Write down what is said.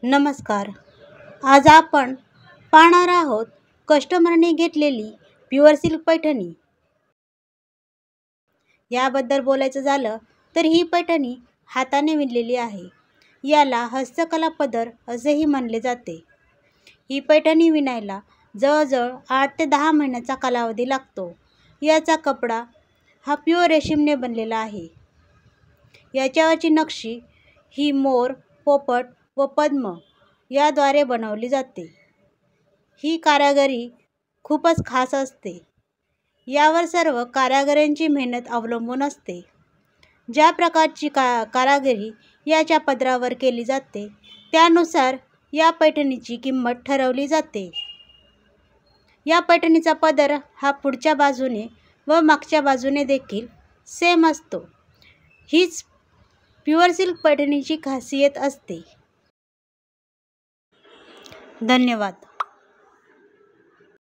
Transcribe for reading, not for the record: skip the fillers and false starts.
नमस्कार. आज आपण पाहणार आहोत कस्टमरने घेतलेली प्युअर सिल्क पैठणी. याबद्दल बोलायचं झालं तर ही पैठणी हाताने विणलेली आहे. याला हस्तकला पदर असेही म्हणले जाते. ही पैठणी विणायला जवळजवळ 8 ते 10 महिन्याचा कालावधी लागतो. याचा कपडा हा प्युअर रेशीमने बनलेला आहे. याच्यावरची नक्षी ही मोर, पोपट व पद्म याद्वारे बनवली जाते. ही कारागिरी खूपच खास असते. यावर सर्व कारागिरांची मेहनत अवलंबून असते. ज्या प्रकारची कारागिरी याच्या पदरावर केली जाते त्यानुसार या पैठणीची किंमत ठरवली जाते. या पैठणीचा पदर हा पुढच्या बाजूने व मागच्या बाजूने देखील सेम असतो. हीच प्युअर सिल्क पैठणीची खासियत असते. धन्यवाद.